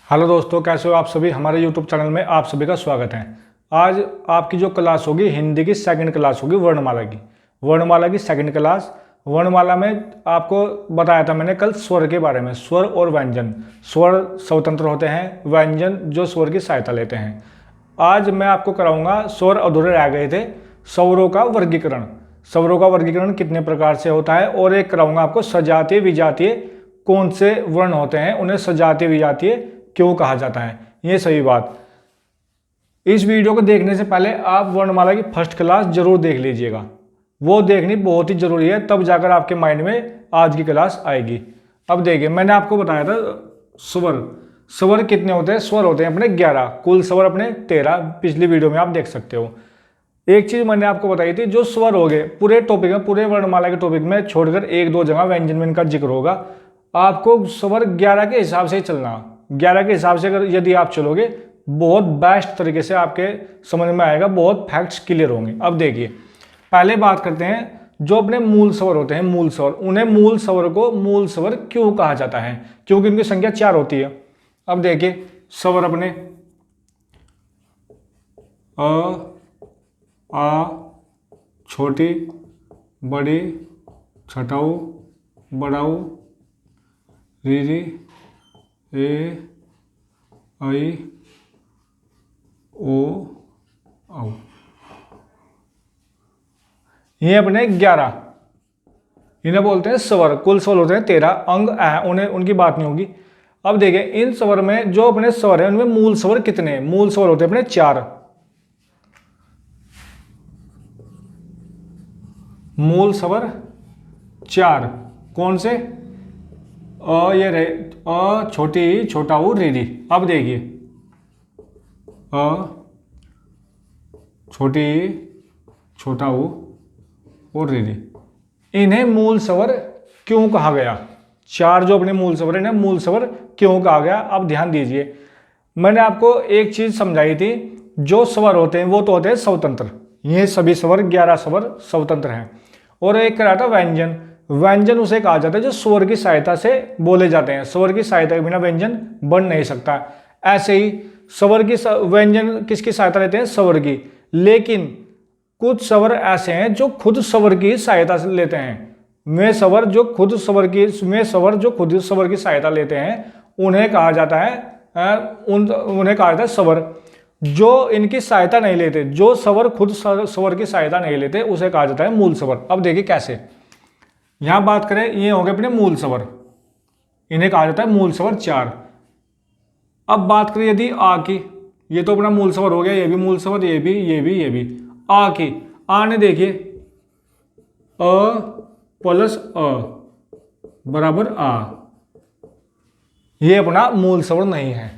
Hello दोस्तों, कैसे हो आप सभी। हमारे यूट्यूब चैनल में आप सभी का स्वागत है। आज आपकी जो क्लास होगी हिंदी की सेकंड क्लास होगी, वर्णमाला की सेकंड क्लास। वर्णमाला में आपको बताया था मैंने कल स्वर के बारे में, स्वर और व्यंजन। स्वर स्वतंत्र होते हैं, व्यंजन जो स्वर की सहायता लेते हैं। आज मैं आपको कराऊंगा, स्वर अधूरे रह गए थे, स्वरों का वर्गीकरण। स्वरों का वर्गीकरण कितने प्रकार से होता है, और एक कराऊंगा आपको सजातीय विजातीय कौन से वर्ण होते हैं, उन्हें सजातीय विजातीय क्यों कहा जाता है, ये सही बात। इस वीडियो को देखने से पहले आप वर्णमाला की फर्स्ट क्लास जरूर देख लीजिएगा, वो देखनी बहुत ही जरूरी है, तब जाकर आपके माइंड में आज की क्लास आएगी। अब देखिए, मैंने आपको बताया था स्वर। स्वर कितने होते हैं? स्वर होते हैं अपने 11, कुल स्वर अपने 13। पिछली वीडियो में आप देख सकते हो। एक चीज मैंने आपको बताई थी, जो स्वर हो गए पूरे टॉपिक में, पूरे वर्णमाला के टॉपिक में छोड़कर एक दो जगह व्यंजन में इनका जिक्र होगा। आपको स्वर 11 के हिसाब से चलना, 11 के हिसाब से अगर यदि आप चलोगे, बहुत बेस्ट तरीके से आपके समझ में आएगा, बहुत फैक्ट्स क्लियर होंगे। अब देखिए, पहले बात करते हैं जो अपने मूल स्वर होते हैं, मूल स्वर। उन्हें मूल स्वर को मूल स्वर क्यों कहा जाता है? क्योंकि उनकी संख्या 4 होती है। अब देखिए, स्वर अपने अ, आ, छोटी, बड़ी, छटाऊ, बड़ाऊ, रीरी, ए, आई, ओ, औ। ये अपने 11, इन्हें बोलते हैं स्वर। कुल स्वर होते हैं 13, अंग उन्हें उनकी बात नहीं होगी। अब देखिए, इन स्वर में जो अपने स्वर है, उनमें मूल स्वर कितने हैं? मूल स्वर होते हैं अपने 4। मूल स्वर 4 कौन से? ये रहे अ, छोटी, छोटा ऊ, रीरी। अब देखिए, अ, छोटी, छोटा ऊ और रीरी, इन्हें मूल स्वर क्यों कहा गया? 4 जो अपने मूल स्वर, इन्हें मूल स्वर क्यों कहा गया? अब ध्यान दीजिए, मैंने आपको एक चीज समझाई थी, जो स्वर होते हैं वो तो होते हैं स्वतंत्र। ये सभी स्वर 11 स्वर स्वतंत्र हैं। और एक कह रहा था व्यंजन। व्यंजन उसे कहा जाता है जो स्वर की सहायता से बोले जाते हैं। स्वर की सहायता के बिना व्यंजन बन नहीं सकता। ऐसे ही स्वर की व्यंजन किसकी सहायता लेते हैं? स्वर की। लेकिन कुछ स्वर ऐसे हैं जो खुद स्वर की सहायता से लेते हैं। वे स्वर जो खुद स्वर की सहायता लेते हैं, उन्हें कहा जाता है उन्हें कहा जाता है स्वर। जो इनकी सहायता नहीं लेते, जो स्वर खुद स्वर की सहायता नहीं लेते, उसे कहा जाता है मूल स्वर। अब देखिए कैसे, यहां बात करें, ये हो गए अपने मूल स्वर, इन्हें कहा जाता है मूल स्वर 4। अब बात करें यदि आ की, ये तो अपना मूल स्वर हो गया, ये भी मूल स्वर, ये भी। आ की, आ ने देखिए, अ प्लस अ बराबर आ, ये अपना मूल स्वर नहीं है,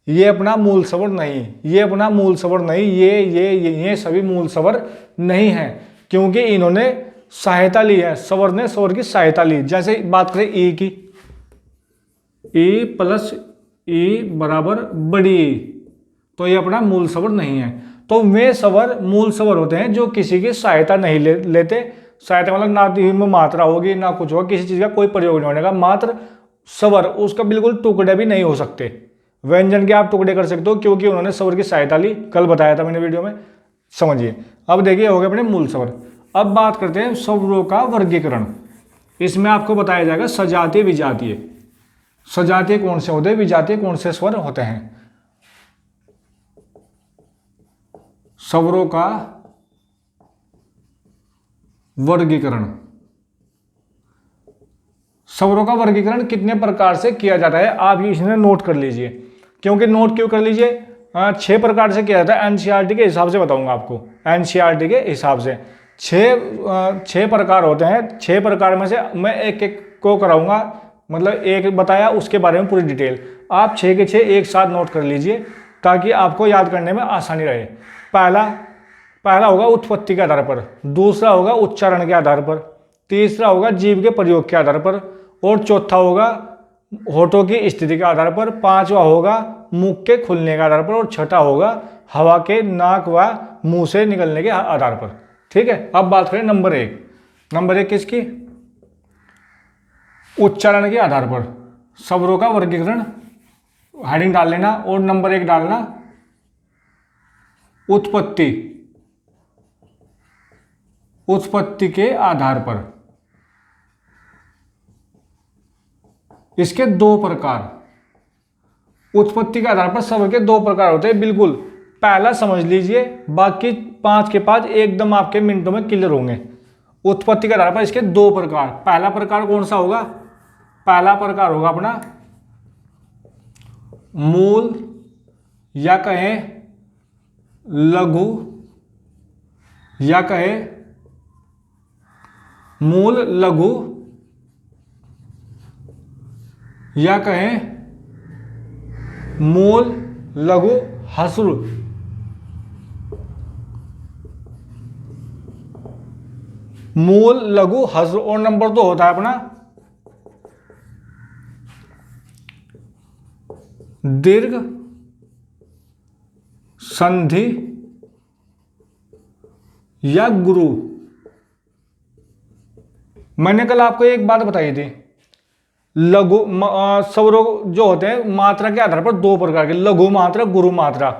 ये अपना मूल स्वर नहीं, ये अपना मूल स्वर नहीं, ये सभी मूल स्वर नहीं है, क्योंकि इन्होंने सहायता ली है, स्वर ने स्वर की सहायता ली। जैसे बात करें ई की, ई प्लस ई बराबर बड़ी ई, तो ये अपना मूल स्वर नहीं है। तो वे स्वर मूल स्वर होते हैं जो किसी की सहायता नहीं लेते। सहायता मतलब ना में मात्रा होगी ना कुछ होगा, किसी चीज का कोई प्रयोग नहीं होने का, मात्र स्वर, उसका बिल्कुल टुकड़े भी नहीं हो सकते। व्यंजन के आप टुकड़े कर सकते हो, क्योंकि उन्होंने स्वर की सहायता ली, कल बताया था मैंने वीडियो में, समझिए। अब देखिए, हो गए अपने मूल स्वर। अब बात करते हैं स्वरों का वर्गीकरण। इसमें आपको बताया जाएगा सजातीय विजातीय। सजातीय कौन से होते हैं, विजातीय कौन से स्वर होते हैं। स्वरों का वर्गीकरण। स्वरों का वर्गीकरण कितने प्रकार से किया जाता है, आप इसमें नोट कर लीजिए। क्योंकि नोट क्यों कर लीजिए? 6 प्रकार से किया जाता है। एनसीईआरटी के हिसाब से बताऊंगा आपको, एनसीईआरटी के हिसाब से 6 प्रकार होते हैं। 6 प्रकार में से मैं एक एक को कराऊंगा, मतलब एक बताया उसके बारे में पूरी डिटेल। आप 6 के 6 एक साथ नोट कर लीजिए, ताकि आपको याद करने में आसानी रहे। पहला होगा उत्पत्ति के आधार पर, दूसरा होगा उच्चारण के आधार पर, तीसरा होगा जीव के प्रयोग के आधार पर, और चौथा होगा होठों की स्थिति के आधार पर, पांचवा होगा मुख के खुलने के आधार पर, और छठा होगा हवा के नाक व मुंह से निकलने के आधार पर। ठीक है। अब बात करें नंबर 1। नंबर 1 किसकी? उच्चारण के आधार पर स्वरों का वर्गीकरण हेडिंग डाल लेना और नंबर 1 डालना उत्पत्ति, उत्पत्ति के आधार पर। इसके 2 प्रकार, उत्पत्ति के आधार पर स्वर के 2 प्रकार होते हैं, बिल्कुल पहला समझ लीजिए, बाकी 5 के 5 एकदम आपके मिनटों में क्लियर होंगे। उत्पत्ति के आधार पर इसके 2 प्रकार, पहला प्रकार कौन सा होगा, पहला प्रकार होगा अपना मूल या कहें लघु या कहें मूल लघु या कहें मूल लघु ह्रस्व। मूल लघु ह्रस्व। और नंबर 2 होता है अपना दीर्घ संधि या गुरु। मैंने कल आपको एक बात बताई थी, लघु स्वरों जो होते हैं मात्रा के आधार पर 2 प्रकार के, लघु मात्रा गुरु मात्रा।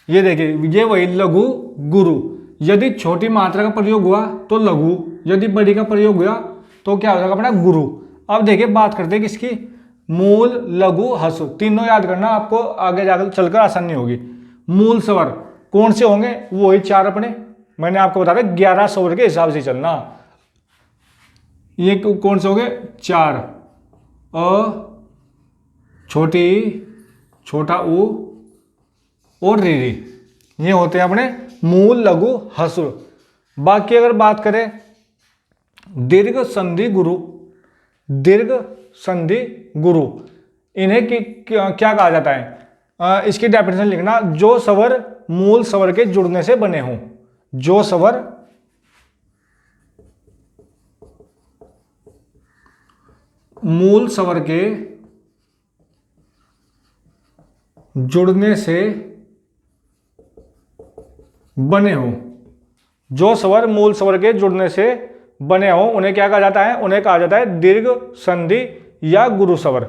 ये देखिए, ये वही लघु गुरु। यदि छोटी मात्रा का प्रयोग हुआ तो लघु, यदि बड़ी का प्रयोग हुआ तो क्या हो जाएगा अपना गुरु। अब देखिए बात करते हैं किसकी, मूल लघु ह्रस्व। तीनों याद करना, आपको आगे जाकर चलकर आसानी होगी। मूल स्वर कौन से होंगे, वही 4 अपने, मैंने आपको बता दिया 11 स्वर के हिसाब से चलना। ये कौन से होंगे 4, अ, छोटी, छोटा ऊ और रीरी, ये होते हैं अपने मूल लघु ह्रस्व। बाकी अगर बात करें दीर्घ संधि गुरु, दीर्घ संधि गुरु, इन्हें क्या कहा जाता है, इसकी डेफिनेशन लिखना, जो स्वर मूल स्वर के जुड़ने से बने हों, जो स्वर मूल स्वर के जुड़ने से बने हों, जो स्वर मूल स्वर के जुड़ने से बने हों उन्हें क्या कहा जाता है, उन्हें कहा जाता है दीर्घ संधि या गुरु स्वर।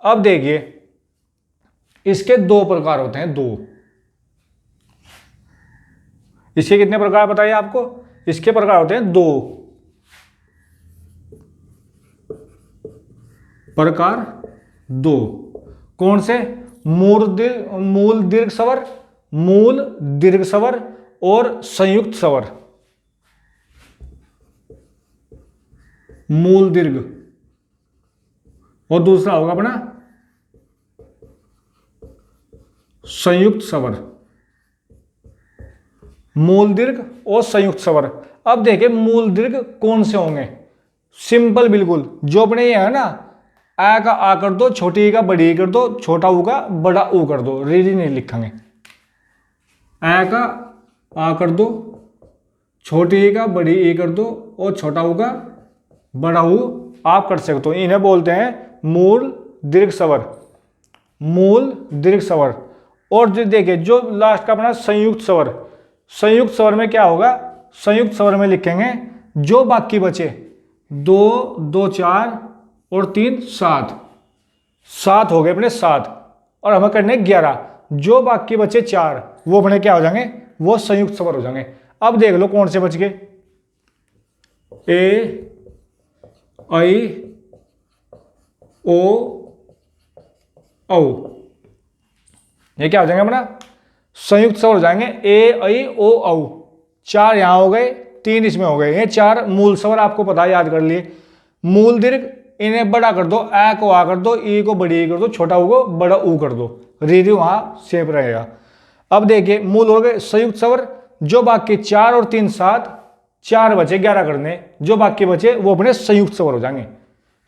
अब देखिए इसके 2 प्रकार होते हैं, 2। इसके कितने प्रकार बताइए आपको, इसके प्रकार होते हैं 2 प्रकार, 2। कौन से, मूल दीर्घ स्वर, मूल दीर्घ स्वर और संयुक्त स्वर। मूल दीर्घ और दूसरा होगा अपना संयुक्त स्वर, मूल दीर्घ और संयुक्त स्वर। अब देखिए मूल दीर्घ कौन से होंगे, सिंपल बिल्कुल, जो अपने ये है ना, आ का आ कर दो, छोटी का बड़ी ई कर दो, छोटा ऊ का बड़ा ऊ कर दो, री नहीं लिखेंगे। आ का आ कर दो, छोटी ई का बड़ी ई कर दो और छोटा ऊ का बड़ा ऊ आप कर सकते हो। इन्हें बोलते हैं मूल दीर्घ स्वर, मूल दीर्घ स्वर। और जो देखिए जो लास्ट का अपना संयुक्त स्वर, संयुक्त स्वर में क्या होगा, संयुक्त स्वर में लिखेंगे जो बाकी बचे 2 2 4 और 3 7, 7 हो गए अपने 7, और हमें करने 11, जो बाकी बचे 4 वो अपने क्या हो जाएंगे, वो संयुक्त स्वर हो जाएंगे। अब देख लो कौन से बच गए, ए आई ओ औ, ये क्या हो जाएंगे अपना संयुक्त स्वर हो जाएंगे, ए आई ओ औ। 4 यहां हो गए, 3 इसमें हो गए, ये 4 मूल स्वर आपको पता है, याद कर लिए। मूल दीर्घ इन्हें बड़ा कर दो, ए को आ कर दो, ई को बड़ी ई कर दो, छोटा ऊ को बड़ा ऊ कर दो, री वहां सेफ रहेगा। अब देखिए मूल हो गए संयुक्त स्वर, जो बाकी 4 और 3 7, 4 बचे 11 करने, जो बाकी बचे वो अपने संयुक्त स्वर हो जाएंगे,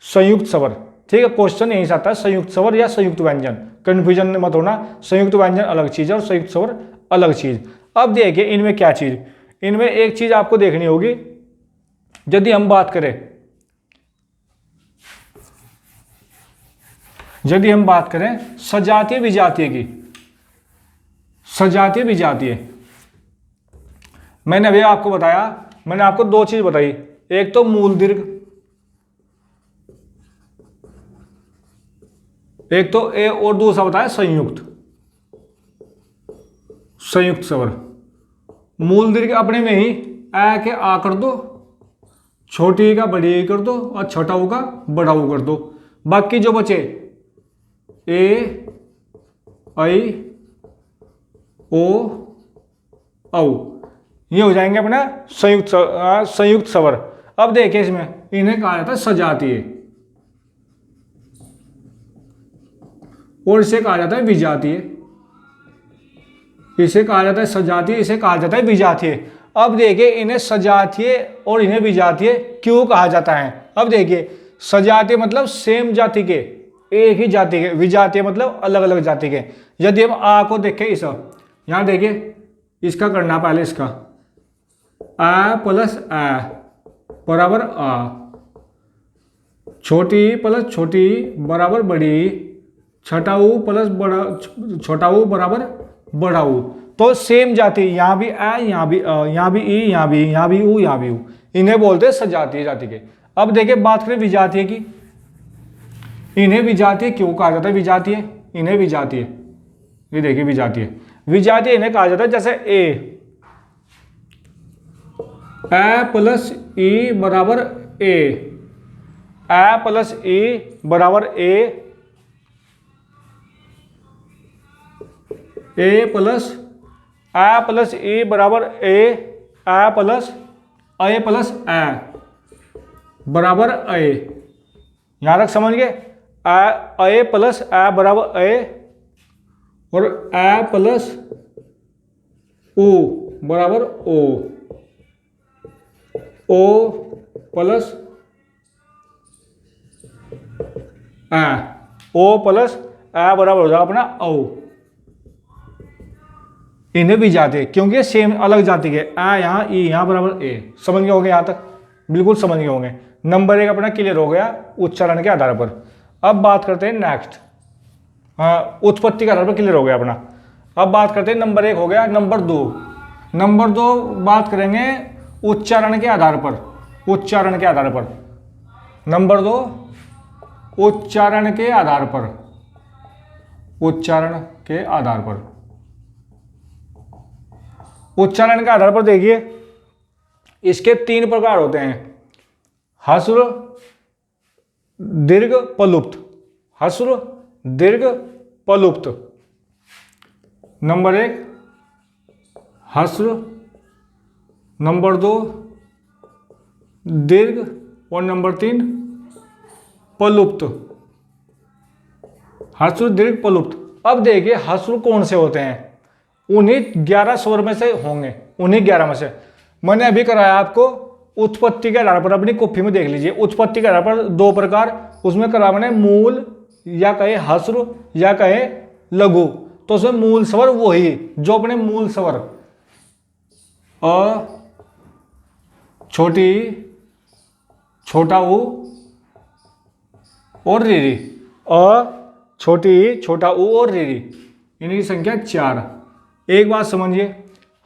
संयुक्त स्वर। ठीक है, क्वेश्चन यही से आता है, संयुक्त स्वर या संयुक्त व्यंजन, कंफ्यूजन मत होना, संयुक्त व्यंजन अलग चीज है और संयुक्त स्वर अलग चीज। अब देखिए इनमें क्या चीज, इनमें एक चीज आपको देखनी होगी, यदि हम बात करें, यदि हम बात करें सजातीय विजातीय की, सजातीय विजातीय, मैंने अभी आपको बताया, मैंने आपको 2 चीज बताई, एक तो मूल दीर्घ एक तो ए और दूसरा बताया संयुक्त, संयुक्त स्वर। मूल दीर्घ अपने में ही ए के आ कर दो, छोटी का बड़ी ए कर दो और छोटा ऊ का बड़ा ऊ कर दो। बाकी जो बचे ए आई ओ औ, ये हो जाएंगे अपना संयुक्त स्वर। अब देखिए इसमें इन्हें कहा जाता है सजातीय और इसे कहा जाता है विजातीय। इसे कहा जाता है सजातीय, इसे कहा जाता है विजातीय। अब देखिए इन्हें सजातीय और इन्हें विजातीय क्यों कहा जाता है। अब देखिए सजातीय मतलब सेम जाति के, एक ही जाति के, विजातीय मतलब अलग अलग जाति के। यदि हम आ को देखें, इस यहां देखिए इसका करना पहले, इसका आ प्लस आ बराबर आ, छोटी प्लस छोटी बराबर बड़ी, छोटा ऊ प्लस बड़ा, छोटा ऊ बराबर बड़ा ऊ। तो सेम जाति, यहां भी आ, यहां भी अ, यहां भी ई, यहां भी ऊ, यहां भी ऊ, इन्हें बोलते हैं सजातीय जाति के। अब देखिए बात करें विजातीय की। इन्हें विजातीय क्यों कहा जाता है? विजातीय, इन्हें विजातीय, ये देखिए विजातीय, विजातीय इन्हें कहा जाता है जैसे ए प्लस ई बराबर ए प्लस ई बराबर ए प्लस ई बराबर ए प्लस ए बराबर ए। यहां तक समझ गए? ए प्लस ए बराबर ए और ए प्लस ओ बराबर ओ प्लस ए, ओ प्लस ए बराबर हो जाएगा अपना ओ। इन्हें भी जाते क्योंकि ये सेम अलग जाति के, ए यहाँ ई यहाँ बराबर ए। समझ गए होंगे? यहां तक बिल्कुल समझ गए होंगे। नंबर 1 अपना क्लियर हो गया उच्चारण के आधार पर। अब बात करते हैं नेक्स्ट, उत्पत्ति के आधार पर क्लियर हो गया अपना। अब बात करते हैं नंबर 1 हो गया। नंबर 2, नंबर 2 बात करेंगे उच्चारण के आधार पर, उच्चारण के आधार पर। नंबर 2 उच्चारण के आधार पर, उच्चारण के आधार पर। उच्चारण के आधार पर देखिए इसके 3 प्रकार होते हैं, ह्रस्व दीर्घ पलुप्त, ह्रस्व दीर्घ पलुप्त। नंबर 1 ह्रस्व, नंबर 2 दीर्घ और नंबर 3 पलुप्त, ह्रस्व दीर्घ पलुप्त। अब देखिए ह्रस्व कौन से होते हैं? उन्हीं 11 स्वर में से होंगे, उन्हीं 11 में से। मैंने अभी कराया आपको उत्पत्ति के आधार पर, अपनी कॉपी में देख लीजिए। उत्पत्ति के आधार पर 2 प्रकार, उसमें करा मैंने मूल या कहे ह्रस्व या कहे लघु। तो उसमें मूल स्वर वही जो अपने मूल स्वर अ, छोटी, छोटा ऊ और रीरी, अ, छोटी, छोटा ऊ और रीरी, इनकी संख्या 4। एक बात समझिए,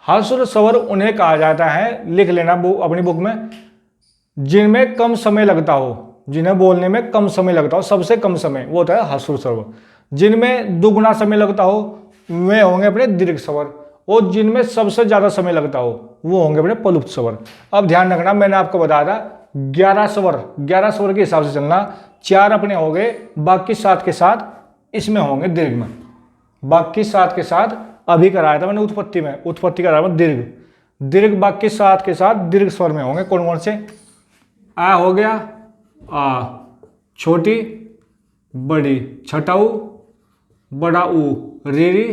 ह्रस्व स्वर उन्हें कहा जाता है, लिख लेना अपनी बुक में, जिनमें कम समय लगता हो, जिन्हें बोलने में कम समय लगता हो, सबसे कम समय, वो होता है ह्रस्व स्वर। जिनमें दुगुना समय लगता हो वे होंगे अपने दीर्घ स्वर, और जिनमें सबसे ज्यादा समय लगता हो वो होंगे अपने पलुप्त स्वर। अब ध्यान रखना, मैंने आपको बताया था 11 स्वर, 11 स्वर के हिसाब से चलना। 4 अपने हो गए, बाकी 7 के साथ इसमें होंगे दीर्घ में, बाकी 7 के साथ अभी कराया था मैंने उत्पत्ति में, उत्पत्ति का दीर्घ, दीर्घ बाकी 7 के साथ दीर्घ स्वर में होंगे। कौन कौन से? आ हो गया आ, छोटी बड़ी, छठा ऊ बड़ा ऊ, रीरी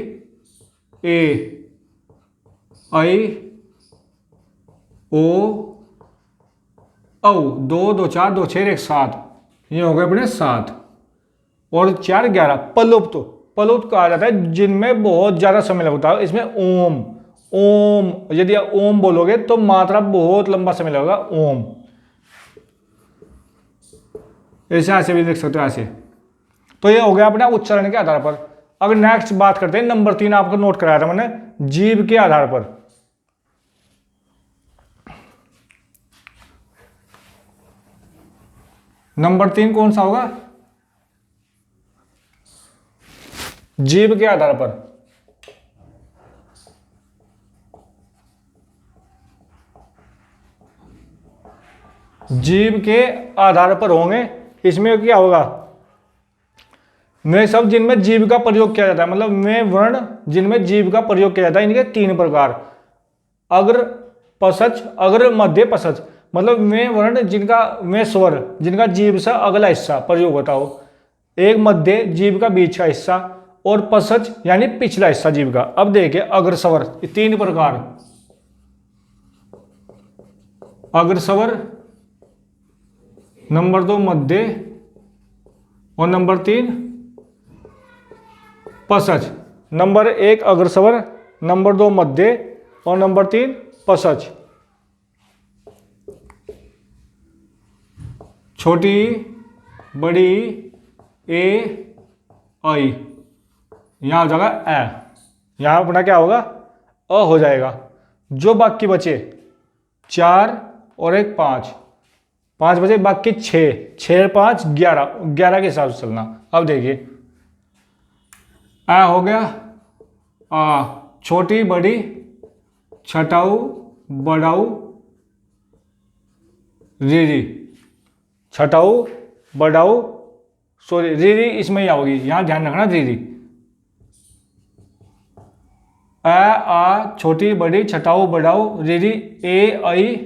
ए आई ओ औ, 2 2 4 2 6 1 7, ये हो गए अपने 7 और 4 11। पलुप्त, पलुप्त कहा जाता है जिनमें बहुत ज्यादा समय लगता है। इसमें ओम, ओम, यदि आप ओम बोलोगे तो मात्रा बहुत लंबा समय लगेगा। ओम ऐसे ऐसे भी लिख सकते हो, ऐसे। तो ये हो गया अपना उच्चारण के आधार पर। अब नेक्स्ट बात करते हैं नंबर 3, आपको नोट कराया था मैंने, जीभ के आधार पर। नंबर 3 कौन सा होगा? जीव के आधार पर, जीव के आधार पर होंगे। इसमें क्या होगा, वे सब जिनमें जीव का प्रयोग किया जाता है, मतलब वे वर्ण जिनमें जीव का प्रयोग किया जाता है, इनके 3 प्रकार। अग्र पसच, अग्र मध्य पसच, मतलब वे वर्ण जिनका, वे स्वर जिनका जीव से अगला हिस्सा प्रयोग होता हो, एक मध्य जीव का बीच का हिस्सा, और पसच यानी पिछला हिस्सा जीव का। अब देखिए अग्र स्वर 3 प्रकार, अग्र स्वर, नंबर 2 मध्य, और नंबर 3 पसच। नंबर 1 अग्र स्वर, नंबर 2 मध्य, और नंबर 3 पसच। छोटी बड़ी ए आई, यहां हो जाएगा ए, यहां अपना क्या होगा, अ हो जाएगा। जो बाकी बचे 4 और 1 5, 5 बचे, बाकी 6, 6 5 11, 11 के हिसाब से चलना। अब देखिए आ हो गया, आ छोटी बड़ी छटाऊ बड़ाऊ रीरी, छटाऊ बड़ाऊ, सॉरी रीरी इसमें ही आओगी, यहां ध्यान रखना रीरी। आ छोटी बड़ी छटाऊ बड़ाऊ रीरी, ए आई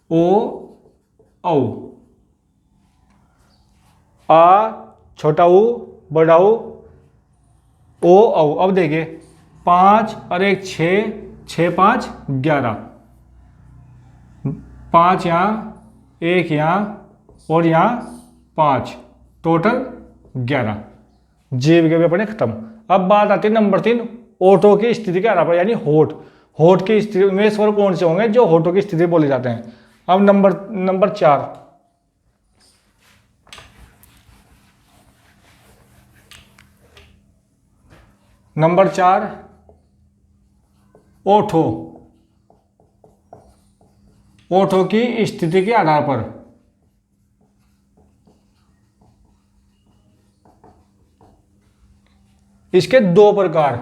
ओ औ, आ छोटाऊ बड़ाऊ ओ औ। अब देखिए 5 और 1 6, 6 5 11, 5 यहाँ, 1 यहाँ, और यहाँ 5, टोटल 11। जीव के भी अपने खत्म। अब बात आती है नंबर 3 ओठों की स्थिति के आधार पर, यानी होठ, होठ की स्थिति में स्वर कौन से होंगे जो होठों की स्थिति बोले जाते हैं। अब नंबर 4, नंबर 4 ओठों, ओठों की स्थिति के आधार पर। इसके 2 प्रकार,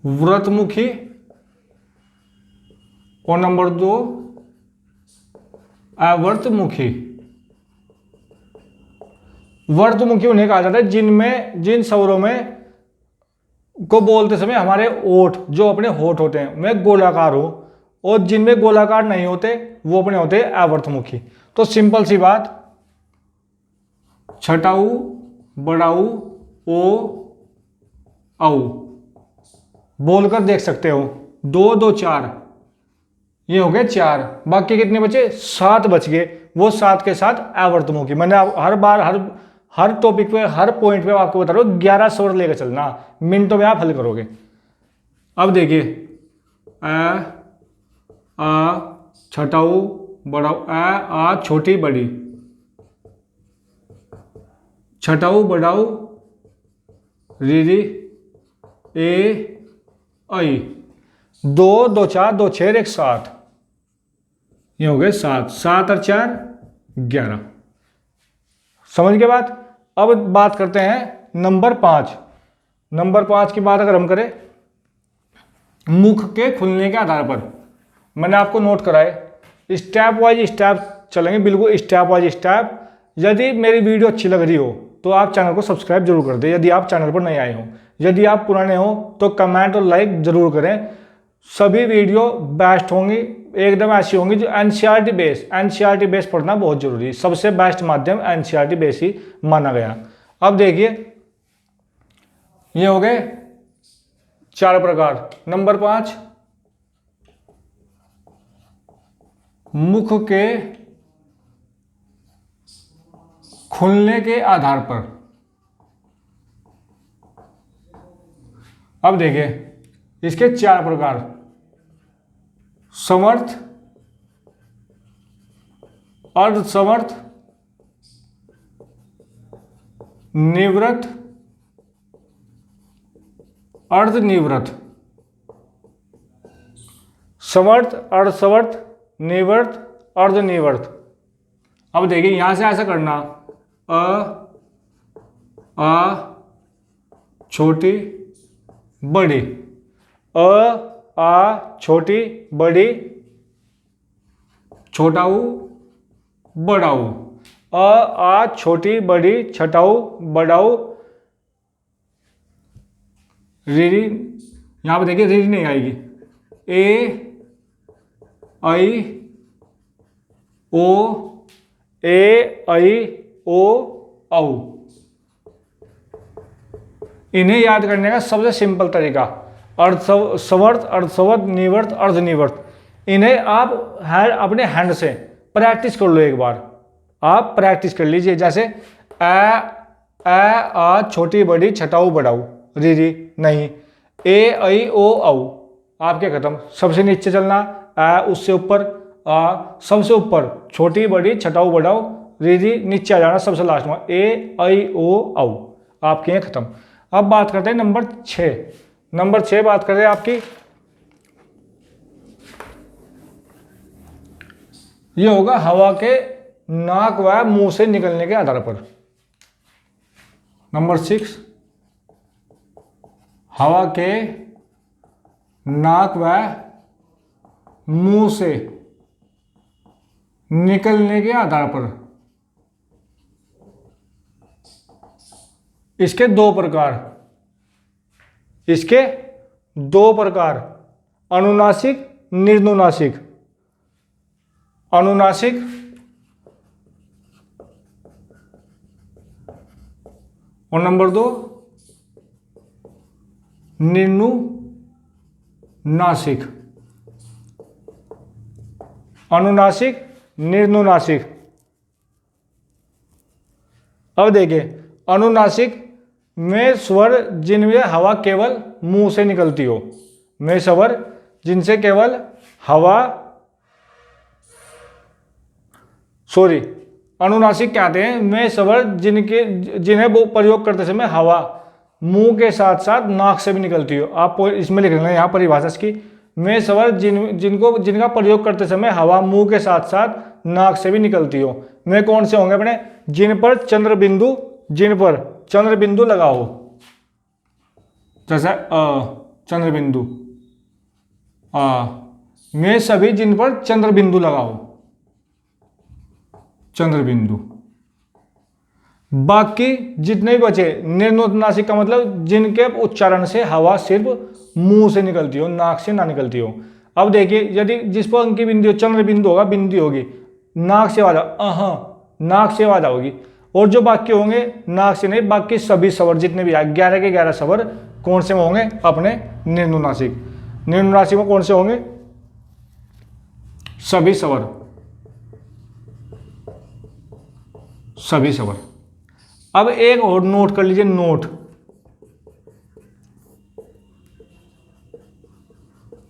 व्रतमुखी और नंबर 2 अवर्तमुखी। वर्तमुखी उन्हें कहा जाता है जिनमें, जिन स्वरों में को बोलते समय हमारे ओठ, जो अपने होठ होते हैं, वे गोलाकार हो, और जिनमें गोलाकार नहीं होते वो अपने होते हैं अवर्तमुखी। तो सिंपल सी बात, छटाऊ बड़ाऊ ओ औ, बोलकर देख सकते हो। 2 2 4, ये हो गए 4, बाकी कितने बचे, 7 बच गए। वो 7 के साथ अवर्तमुखी। मैंने हर बार हर टॉपिक पे, हर पॉइंट पे आपको बता रहा हूँ 11 स्वर लेकर चलना, मिनटों में आप हल करोगे। अब देखिए आ छटाऊ बड़ाऊ, आ छोटी बड़ी, छटाऊ बड़ाऊ रीरी ए आई, 2 2 4 2 6 1 7, ये हो गए 7, 7 और 4 11। समझ के बात। अब बात करते हैं नंबर 5। नंबर 5 की बात अगर हम करें, मुख के खुलने के आधार पर, मैंने आपको नोट कराए, स्टेप वाइज स्टेप चलेंगे, बिल्कुल स्टेप वाइज स्टेप। यदि मेरी वीडियो अच्छी लग रही हो तो आप चैनल को सब्सक्राइब जरूर कर दें, यदि आप चैनल पर नए आए हो। यदि आप पुराने हो तो कमेंट और लाइक जरूर करें। सभी वीडियो बेस्ट होंगी, एकदम ऐसी होंगी जो एनसीईआरटी बेस, एनसीईआरटी बेस पढ़ना बहुत जरूरी है। सबसे बेस्ट माध्यम एनसीईआरटी बेस ही माना गया। अब देखिए ये हो गए 4 प्रकार। नंबर 5 मुख के खुलने के आधार पर। अब देखिए इसके 4 प्रकार, समर्थ, अर्धसमर्थ, निवृत्त, अर्धनिवृत्त। समर्थ, अर्धसमर्थ, निवृत्त, अर्धनिवृत्त। अब देखिए यहां से ऐसा करना, आ छोटी बड़ी, अ आ छोटी बड़ी, छोटा ऊ बड़ा ऊ, अ आ छोटी बड़ी छटा ऊ बड़ा ऊ, रीरी, यहां पर देखिए रीरी नहीं आएगी, ए आई ओ, ए आई ओ औ। इन्हें याद करने का सबसे सिंपल तरीका सवर्त, अर्धसवर्त, निवर्त, अर्धनिवर्त, इन्हें आप अपने हैंड से प्रैक्टिस कर लो एक बार, आप प्रैक्टिस कर लीजिए। जैसे आ छोटी बड़ी छटाऊ बड़ाऊ, री री नहीं, ए आई ओ औ, आपके खत्म। सबसे नीचे चलना, आ उससे ऊपर, आ सबसे ऊपर, छोटी बड़ी छटाऊ बड़ाऊ, री री नीचे आ जाना सबसे लास्ट में, ए आई ओ औ, आपके यहाँ खत्म। अब बात करते हैं नंबर 6। नंबर 6 बात करें आपकी, ये होगा हवा के नाक व मुंह से निकलने के आधार पर। नंबर 6 हवा के नाक व मुंह से निकलने के आधार पर। इसके दो प्रकार, इसके दो प्रकार, अनुनासिक, निर्नुनासिक। अनुनासिक और नंबर 2 निर्नुनासिक। अनुनासिक, निर्नुनासिक। अब देखिए, अनुनासिक में स्वर जिनमें हवा केवल मुंह से निकलती हो, में स्वर जिनसे केवल हवा, सॉरी, अनुनासिक कहते हैं में स्वर जिन्हें वो प्रयोग करते समय हवा मुंह के साथ साथ नाक से भी निकलती हो। आप इसमें लिख लेना यहाँ परिभाषा इसकी, में स्वर जिनका प्रयोग करते समय हवा मुंह के साथ साथ नाक से भी निकलती हो। में कौन से होंगे अपने, जिन पर चंद्र बिंदु लगा हो, जैसे चंद्र बिंदु, में सभी जिन पर चंद्र बिंदु लगा हो, चंद्र बिंदु। बाकी जितने भी बचे निर्नुनासिक का मतलब जिनके उच्चारण से हवा सिर्फ मुंह से निकलती हो, नाक से ना निकलती हो। अब देखिए, यदि जिस पर अंकी बिंदु चंद्र बिंदु होगा, बिंदु होगी, नाक से आवाज, नाक से आवाज होगी। और जो बाकी होंगे नाक से नहीं, बाकी सभी स्वर जितने भी 11 के 11 स्वर कौन से में होंगे, अपने निर्नुनासिक। निर्नुनासिक में कौन से होंगे, सभी स्वर, सभी स्वर। अब एक और नोट कर लीजिए, नोट,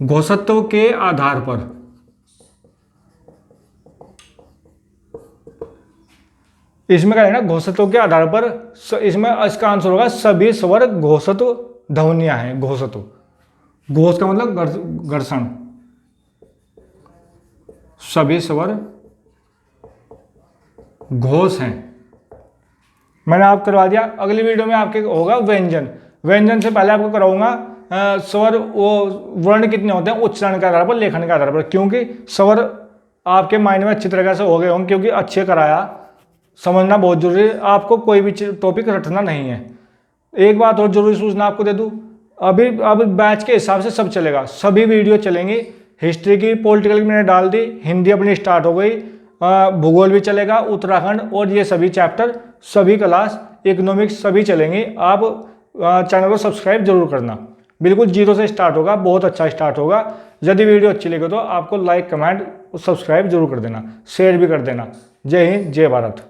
घोषत्व के आधार पर। इसमें क्या है ना, घोषत्व के आधार पर, इसमें इसका आंसर होगा सभी स्वर घोषत्व ध्वनियां हैं। घोषत्व, घोष का मतलब घर्षण, सभी स्वर घोष हैं। मैंने आप करवा दिया। अगली वीडियो में आपके होगा व्यंजन। व्यंजन से पहले आपको कराऊंगा स्वर, वो वर्ण कितने होते हैं उच्चारण के आधार पर, लेखन के आधार पर, क्योंकि स्वर आपके माइंड में अच्छी तरीके से हो गए होंगे, क्योंकि अच्छे कराया, समझना बहुत जरूरी है। आपको कोई भी टॉपिक रटना नहीं है। एक बात और जरूरी सूचना आपको दे दूं, अब बैच के हिसाब से सब चलेगा, सभी वीडियो चलेंगी। हिस्ट्री की, पॉलिटिकल की मैंने डाल दी, हिंदी अपनी स्टार्ट हो गई, भूगोल भी चलेगा, उत्तराखंड, और ये सभी चैप्टर, सभी क्लास, इकोनॉमिक्स सभी चलेंगी। आप चैनल को सब्सक्राइब जरूर करना। बिल्कुल 0 से स्टार्ट होगा, बहुत अच्छा स्टार्ट होगा। यदि वीडियो अच्छी लगे तो आपको लाइक, कमेंट और सब्सक्राइब जरूर कर देना, शेयर भी कर देना। जय हिंद, जय भारत।